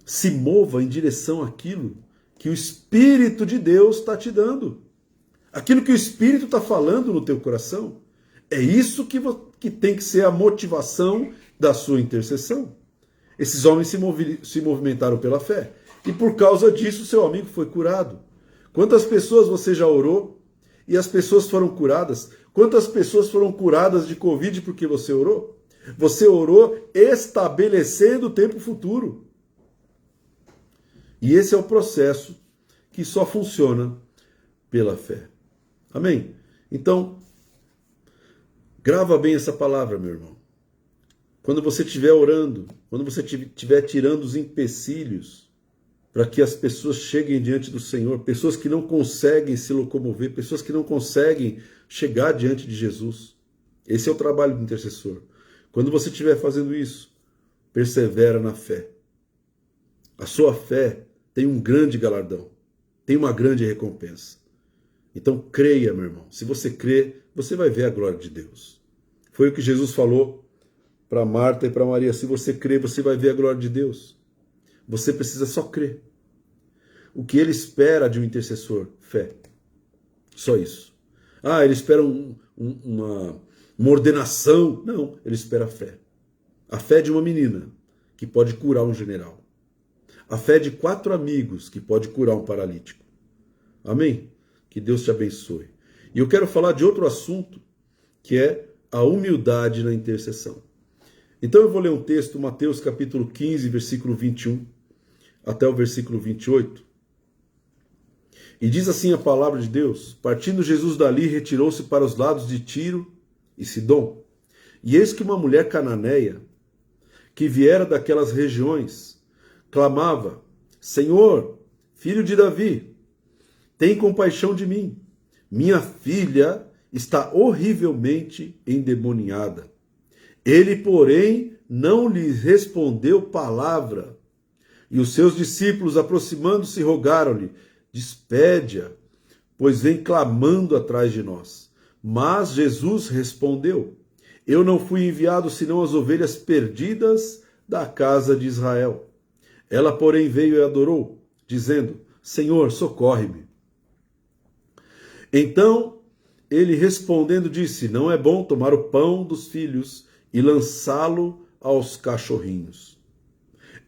[SPEAKER 1] Se mova em direção àquilo que o Espírito de Deus está te dando. Aquilo que o Espírito está falando no teu coração. É isso que tem que ser a motivação da sua intercessão. Esses homens se movimentaram pela fé. E por causa disso, seu amigo foi curado. Quantas pessoas você já orou e as pessoas foram curadas? Quantas pessoas foram curadas de Covid porque você orou? Você orou estabelecendo o tempo futuro. E esse é o processo que só funciona pela fé. Amém? Então, grava bem essa palavra, meu irmão. Quando você estiver orando, quando você estiver tirando os empecilhos para que as pessoas cheguem diante do Senhor, pessoas que não conseguem se locomover, pessoas que não conseguem chegar diante de Jesus. Esse é o trabalho do intercessor. Quando você estiver fazendo isso, persevera na fé. A sua fé tem um grande galardão, tem uma grande recompensa. Então creia, meu irmão. Se você crê, você vai ver a glória de Deus. Foi o que Jesus falou para Marta e para Maria. Se você crê, você vai ver a glória de Deus. Você precisa só crer. O que ele espera de um intercessor? Fé. Só isso. Ah, ele espera uma ordenação. Não, ele espera fé. A fé de uma menina que pode curar um general. A fé de 4 amigos que pode curar um paralítico. Amém? Que Deus te abençoe. E eu quero falar de outro assunto, que é a humildade na intercessão. Então eu vou ler um texto, Mateus capítulo 15, versículo 21, até o versículo 28. E diz assim a palavra de Deus: partindo Jesus dali, retirou-se para os lados de Tiro e Sidom. E eis que uma mulher cananeia, que viera daquelas regiões, clamava: Senhor, filho de Davi, tem compaixão de mim. Minha filha está horrivelmente endemoniada. Ele, porém, não lhe respondeu palavra. E os seus discípulos, aproximando-se, rogaram-lhe: despede-a, pois vem clamando atrás de nós. Mas Jesus respondeu: eu não fui enviado senão as ovelhas perdidas da casa de Israel. Ela, porém, veio e adorou, dizendo: Senhor, socorre-me. Então ele respondendo disse: não é bom tomar o pão dos filhos e lançá-lo aos cachorrinhos.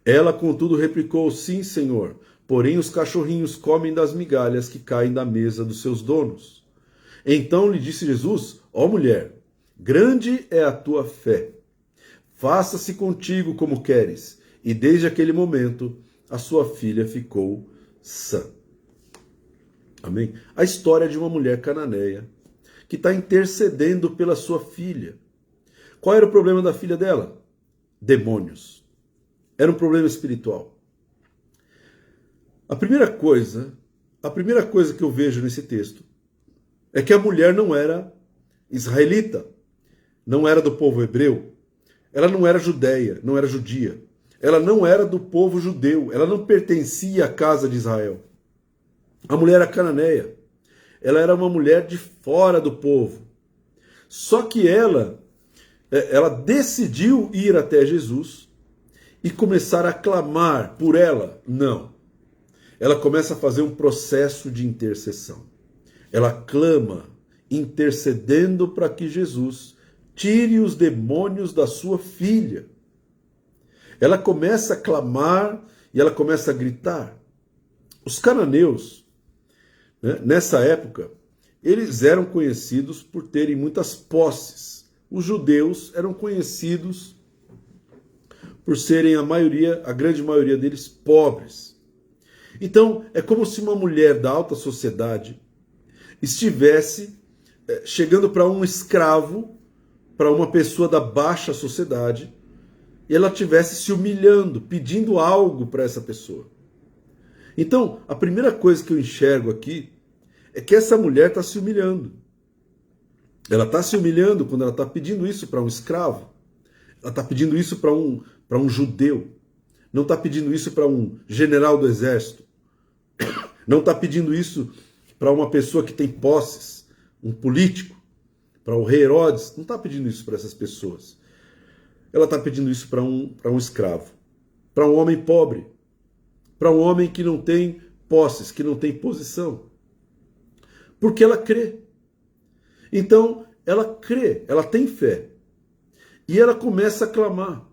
[SPEAKER 1] Ela, contudo, replicou: sim, Senhor, porém os cachorrinhos comem das migalhas que caem da mesa dos seus donos. Então lhe disse Jesus: ó mulher, grande é a tua fé. Faça-se contigo como queres. E desde aquele momento, a sua filha ficou sã. Amém? A história de uma mulher cananeia que está intercedendo pela sua filha. Qual era o problema da filha dela? Demônios. Era um problema espiritual. A primeira coisa que eu vejo nesse texto é que a mulher não era israelita, não era do povo hebreu, ela não era judeia, não era judia, ela não era do povo judeu, ela não pertencia à casa de Israel. A mulher era cananeia, ela era uma mulher de fora do povo. Só que ela decidiu ir até Jesus e começar a clamar por ela. Não. Ela começa a fazer um processo de intercessão. Ela clama, intercedendo para que Jesus tire os demônios da sua filha. Ela começa a clamar e ela começa a gritar. Os cananeus, né, nessa época, eles eram conhecidos por terem muitas posses. Os judeus eram conhecidos por serem a grande maioria deles, pobres. Então, é como se uma mulher da alta sociedade estivesse chegando para um escravo, para uma pessoa da baixa sociedade, e ela estivesse se humilhando, pedindo algo para essa pessoa. Então, a primeira coisa que eu enxergo aqui é que essa mulher está se humilhando. Ela está se humilhando quando ela está pedindo isso para um escravo. Ela está pedindo isso para um judeu. Não está pedindo isso para um general do exército. Não está pedindo isso para uma pessoa que tem posses, um político, para o rei Herodes. Não está pedindo isso para essas pessoas. Ela está pedindo isso para um escravo, para um homem pobre, para um homem que não tem posses, que não tem posição. Porque ela crê. Então, ela crê, ela tem fé. E ela começa a clamar.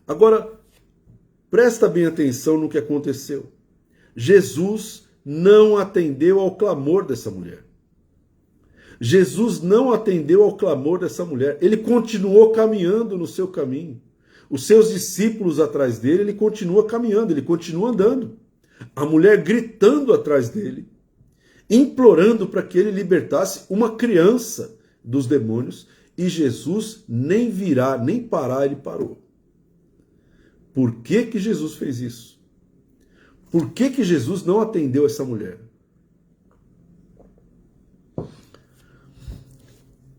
[SPEAKER 1] Agora, presta bem atenção no que aconteceu. Jesus não atendeu ao clamor dessa mulher. Jesus não atendeu ao clamor dessa mulher. Ele continuou caminhando no seu caminho. Os seus discípulos atrás dele, ele continua caminhando, ele continua andando. A mulher gritando atrás dele, implorando para que ele libertasse uma criança dos demônios, e Jesus nem virar, nem parar, ele parou. Por que que Jesus fez isso? Por que que Jesus não atendeu essa mulher?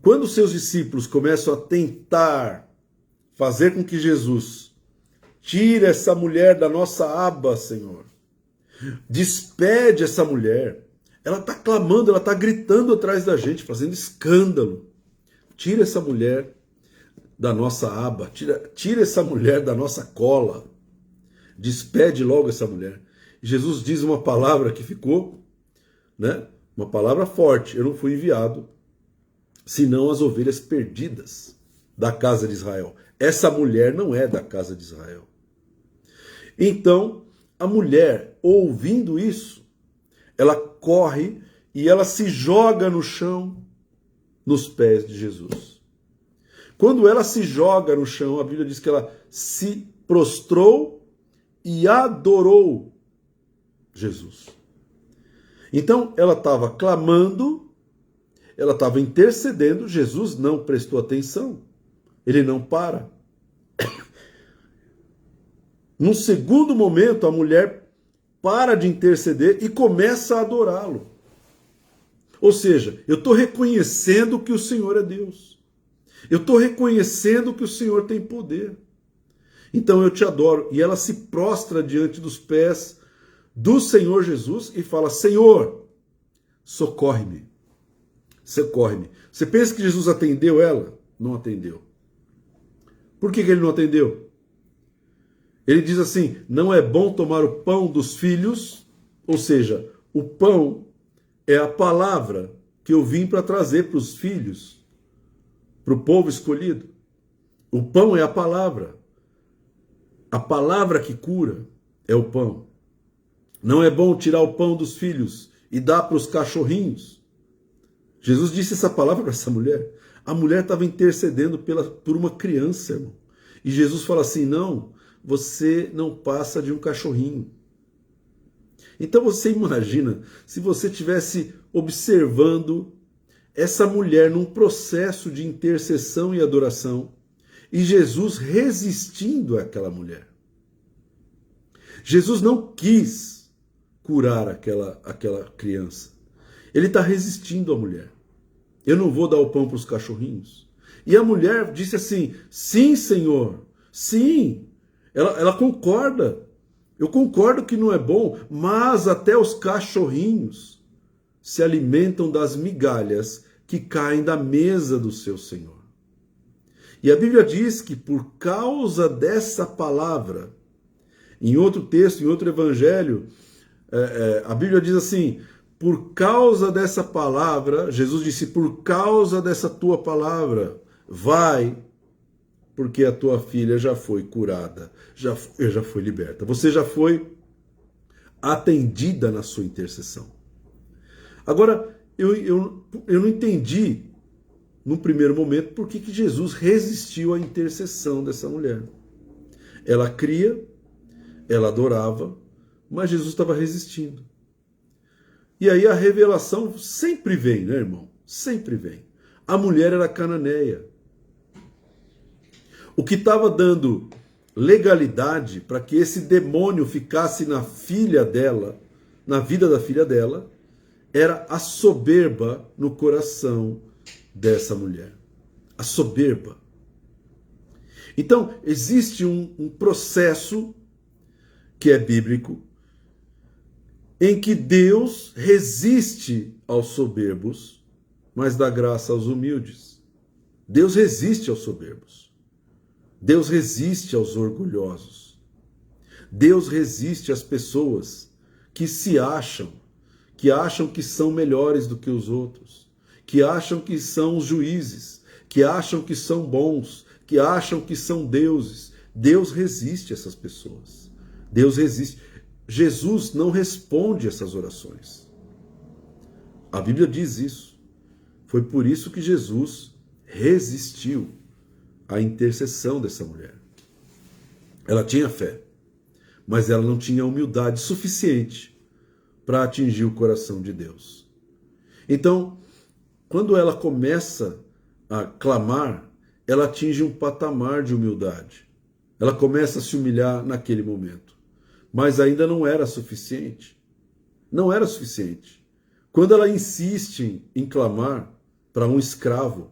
[SPEAKER 1] Quando seus discípulos começam a tentar fazer com que Jesus tire essa mulher da nossa aba, Senhor, despede essa mulher, ela está clamando, ela está gritando atrás da gente, fazendo escândalo. Tira essa mulher da nossa aba, tira essa mulher da nossa cola, despede logo essa mulher. Jesus diz uma palavra que ficou, né, uma palavra forte: eu não fui enviado senão as ovelhas perdidas da casa de Israel. Essa mulher não é da casa de Israel. Então, a mulher, ouvindo isso, ela corre e ela se joga no chão, nos pés de Jesus. Quando ela se joga no chão, a Bíblia diz que ela se prostrou e adorou Jesus. Então, ela estava clamando, ela estava intercedendo, Jesus não prestou atenção, ele não para. Num segundo momento, a mulher para de interceder e começa a adorá-lo. Ou seja, eu estou reconhecendo que o Senhor é Deus. Eu estou reconhecendo que o Senhor tem poder. Então eu te adoro. E ela se prostra diante dos pés do Senhor Jesus e fala: Senhor, socorre-me. Socorre-me. Você pensa que Jesus atendeu ela? Não atendeu. Por que ele não atendeu? Ele diz assim: não é bom tomar o pão dos filhos, ou seja, o pão é a palavra que eu vim para trazer para os filhos, para o povo escolhido. O pão é a palavra. A palavra que cura é o pão. Não é bom tirar o pão dos filhos e dar para os cachorrinhos. Jesus disse essa palavra para essa mulher. A mulher estava intercedendo por uma criança, irmão. E Jesus fala assim: não, você não passa de um cachorrinho. Então você imagina se você estivesse observando essa mulher num processo de intercessão e adoração e Jesus resistindo àquela mulher. Jesus não quis curar aquela criança. Ele está resistindo à mulher. Eu não vou dar o pão para os cachorrinhos. E a mulher disse assim: sim, Senhor, sim. Ela concorda. Eu concordo que não é bom, mas até os cachorrinhos se alimentam das migalhas que caem da mesa do seu Senhor. E a Bíblia diz que por causa dessa palavra, em outro texto, em outro evangelho, a Bíblia diz assim: por causa dessa palavra, Jesus disse, por causa dessa tua palavra, vai, porque a tua filha já foi curada, já foi liberta. Você já foi atendida na sua intercessão. Agora, eu não entendi, no primeiro momento, por que Jesus resistiu à intercessão dessa mulher. Ela cria, ela adorava, mas Jesus estava resistindo. E aí a revelação sempre vem, né, irmão? Sempre vem. A mulher era cananeia. O que estava dando legalidade para que esse demônio ficasse na filha dela, na vida da filha dela, era a soberba no coração dessa mulher. A soberba. Então, existe um processo que é bíblico, em que Deus resiste aos soberbos, mas dá graça aos humildes. Deus resiste aos soberbos. Deus resiste aos orgulhosos. Deus resiste às pessoas que se acham, que são melhores do que os outros, que acham que são os juízes, que acham que são bons, que acham que são deuses. Deus resiste a essas pessoas. Deus resiste. Jesus não responde essas orações. A Bíblia diz isso. Foi por isso que Jesus resistiu à intercessão dessa mulher. Ela tinha fé, mas ela não tinha humildade suficiente para atingir o coração de Deus. Então, quando ela começa a clamar, ela atinge um patamar de humildade. Ela começa a se humilhar naquele momento. Mas ainda não era suficiente. Não era suficiente. Quando ela insiste em clamar para um escravo,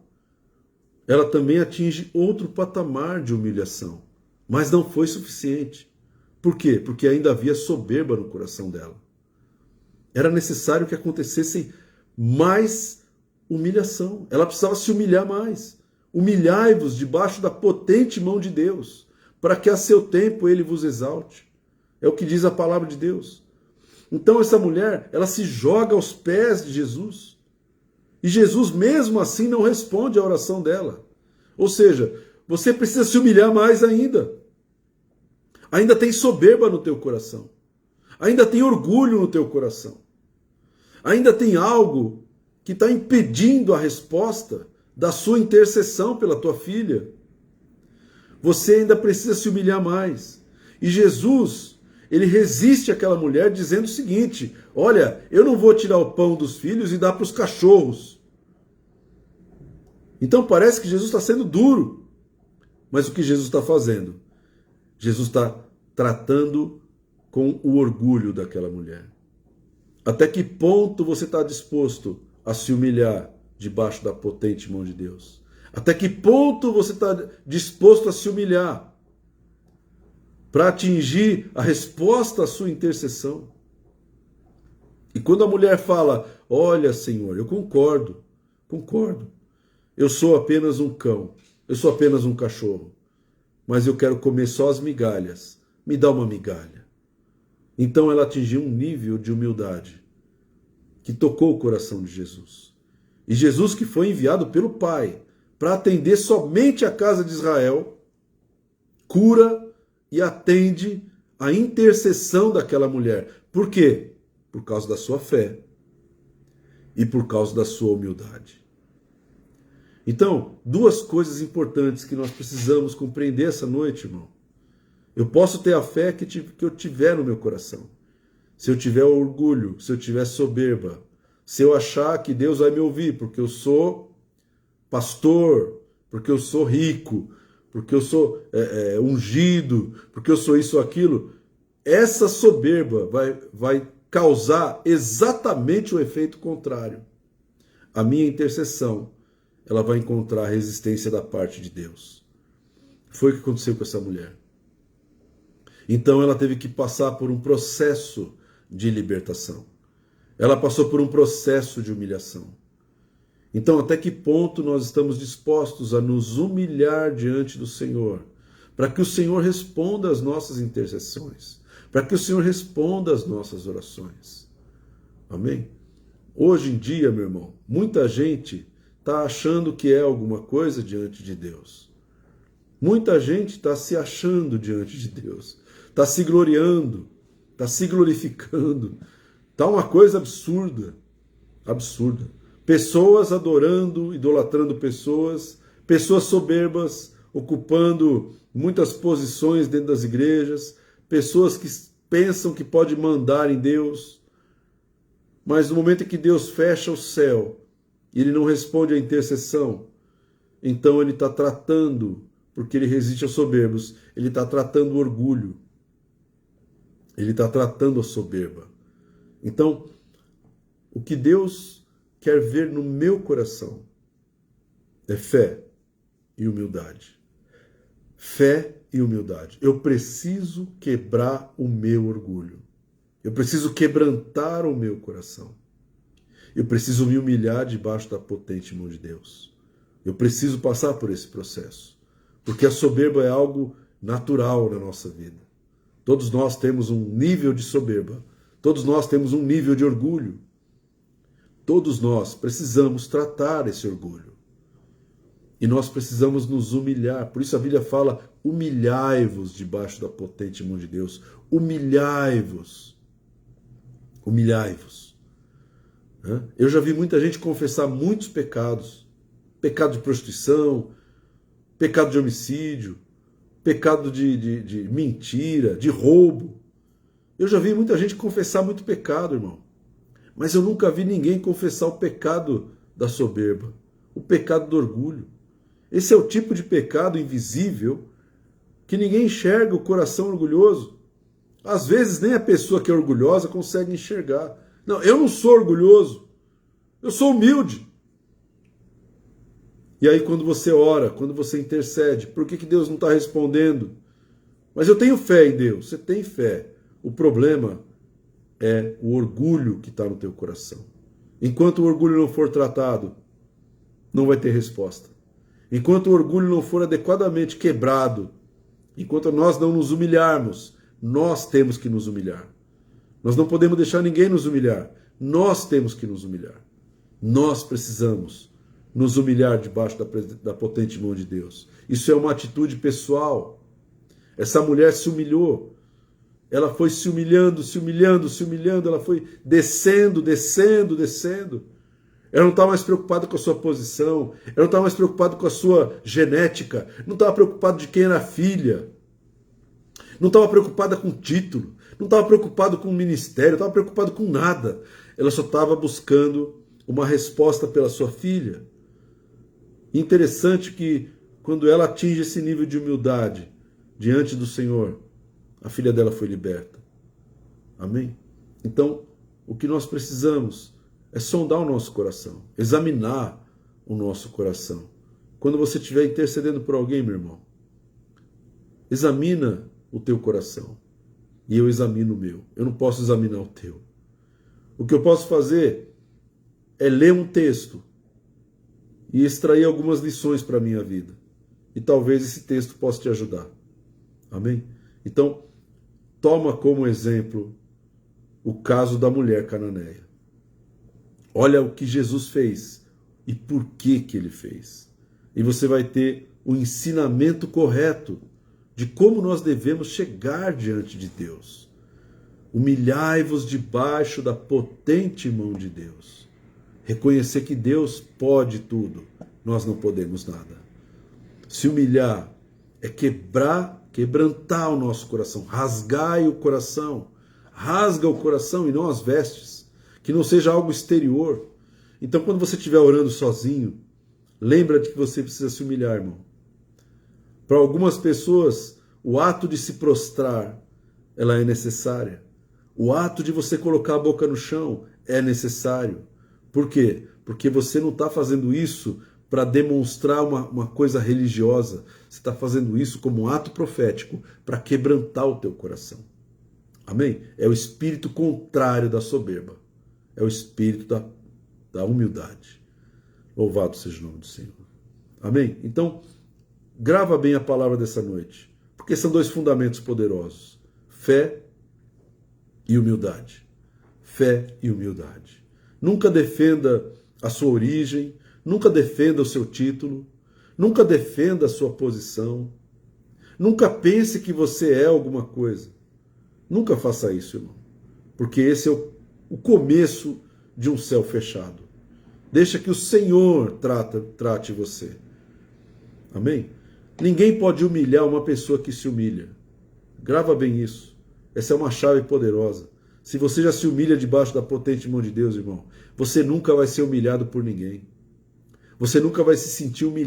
[SPEAKER 1] ela também atinge outro patamar de humilhação. Mas não foi suficiente. Por quê? Porque ainda havia soberba no coração dela. Era necessário que acontecesse mais humilhação. Ela precisava se humilhar mais. Humilhai-vos debaixo da potente mão de Deus, para que a seu tempo ele vos exalte. É o que diz a palavra de Deus. Então essa mulher, ela se joga aos pés de Jesus. E Jesus mesmo assim não responde à oração dela. Ou seja, você precisa se humilhar mais ainda. Ainda tem soberba no teu coração. Ainda tem orgulho no teu coração. Ainda tem algo que está impedindo a resposta da sua intercessão pela tua filha. Você ainda precisa se humilhar mais. E Jesus, ele resiste àquela mulher dizendo o seguinte: olha, eu não vou tirar o pão dos filhos e dar para os cachorros. Então parece que Jesus está sendo duro. Mas o que Jesus está fazendo? Jesus está tratando com o orgulho daquela mulher? Até que ponto você está disposto a se humilhar debaixo da potente mão de Deus? Até que ponto você está disposto a se humilhar para atingir a resposta à sua intercessão? E quando a mulher fala, olha, Senhor, eu concordo, eu sou apenas um cão, eu sou apenas um cachorro, mas eu quero comer só as migalhas, me dá uma migalha. Então ela atingiu um nível de humildade que tocou o coração de Jesus. E Jesus, que foi enviado pelo Pai para atender somente a casa de Israel, cura e atende a intercessão daquela mulher. Por quê? Por causa da sua fé e por causa da sua humildade. Então, duas coisas importantes que nós precisamos compreender essa noite, irmão. Eu posso ter a fé que eu tiver no meu coração. Se eu tiver orgulho, se eu tiver soberba, se eu achar que Deus vai me ouvir porque eu sou pastor, porque eu sou rico, porque eu sou ungido, porque eu sou isso ou aquilo, essa soberba vai causar exatamente o efeito contrário. A minha intercessão, ela vai encontrar resistência da parte de Deus. Foi o que aconteceu com essa mulher. Então ela teve que passar por um processo de libertação. Ela passou por um processo de humilhação. Então, até que ponto nós estamos dispostos a nos humilhar diante do Senhor, para que o Senhor responda às nossas intercessões, para que o Senhor responda às nossas orações. Amém? Hoje em dia, meu irmão, muita gente está achando que é alguma coisa diante de Deus. Muita gente está se achando diante de Deus, está se gloriando, está se glorificando. Está uma coisa absurda, absurda. Pessoas adorando, idolatrando pessoas soberbas, ocupando muitas posições dentro das igrejas, pessoas que pensam que pode mandar em Deus, mas no momento em que Deus fecha o céu e ele não responde à intercessão, então ele está tratando, porque ele resiste aos soberbos, ele está tratando o orgulho, ele está tratando a soberba. Então, o que Deus quer ver no meu coração é fé e humildade. Fé e humildade. Eu preciso quebrar o meu orgulho. Eu preciso quebrantar o meu coração. Eu preciso me humilhar debaixo da potente mão de Deus. Eu preciso passar por esse processo. Porque a soberba é algo natural na nossa vida. Todos nós temos um nível de soberba. Todos nós temos um nível de orgulho. Todos nós precisamos tratar esse orgulho. E nós precisamos nos humilhar. Por isso a Bíblia fala, humilhai-vos debaixo da potente mão de Deus. Humilhai-vos. Humilhai-vos. Eu já vi muita gente confessar muitos pecados. Pecado de prostituição, pecado de homicídio, pecado de mentira, de roubo. Eu já vi muita gente confessar muito pecado, irmão. Mas eu nunca vi ninguém confessar o pecado da soberba, o pecado do orgulho. Esse é o tipo de pecado invisível que ninguém enxerga o coração orgulhoso. Às vezes nem a pessoa que é orgulhosa consegue enxergar. Não, eu não sou orgulhoso, eu sou humilde. E aí quando você ora, quando você intercede, por que Deus não está respondendo? Mas eu tenho fé em Deus, você tem fé. O problema é o orgulho que está no teu coração. Enquanto o orgulho não for tratado, não vai ter resposta. Enquanto o orgulho não for adequadamente quebrado, enquanto nós não nos humilharmos, nós temos que nos humilhar. Nós não podemos deixar ninguém nos humilhar. Nós temos que nos humilhar. Nós precisamos nos humilhar debaixo da potente mão de Deus. Isso é uma atitude pessoal. Essa mulher se humilhou. Ela foi se humilhando, ela foi descendo. Ela não estava mais preocupada com a sua posição, ela não estava mais preocupada com a sua genética, não estava preocupada de quem era a filha, não estava preocupada com título, não estava preocupada com o ministério, não estava preocupada com nada. Ela só estava buscando uma resposta pela sua filha. Interessante que quando ela atinge esse nível de humildade diante do Senhor, a filha dela foi liberta. Amém? Então, o que nós precisamos é sondar o nosso coração, examinar o nosso coração. Quando você estiver intercedendo por alguém, meu irmão, examina o teu coração. E eu examino o meu. Eu não posso examinar o teu. O que eu posso fazer é ler um texto e extrair algumas lições para a minha vida. E talvez esse texto possa te ajudar. Amém? Então, toma como exemplo o caso da mulher cananeia. Olha o que Jesus fez e por que ele fez. E você vai ter o ensinamento correto de como nós devemos chegar diante de Deus. Humilhai-vos debaixo da potente mão de Deus. Reconhecer que Deus pode tudo, nós não podemos nada. Se humilhar é quebrantar o nosso coração, rasgai o coração, rasga o coração e não as vestes, que não seja algo exterior. Então, quando você estiver orando sozinho, lembra de que você precisa se humilhar, irmão. Para algumas pessoas, o ato de se prostrar, ela é necessária. O ato de você colocar a boca no chão é necessário. Por quê? Porque você não está fazendo isso para demonstrar uma coisa religiosa. Você está fazendo isso como um ato profético para quebrantar o teu coração. Amém? É o espírito contrário da soberba. É o espírito da humildade. Louvado seja o nome do Senhor. Amém? Então, grava bem a palavra dessa noite. Porque são dois fundamentos poderosos. Fé e humildade. Fé e humildade. Nunca defenda a sua origem, nunca defenda o seu título, nunca defenda a sua posição, nunca pense que você é alguma coisa. Nunca faça isso, irmão. Porque esse é o começo de um céu fechado. Deixa que o Senhor trate você. Amém? Ninguém pode humilhar uma pessoa que se humilha. Grava bem isso. Essa é uma chave poderosa. Se você já se humilha debaixo da potente mão de Deus, irmão, você nunca vai ser humilhado por ninguém. Você nunca vai se sentir humilhado.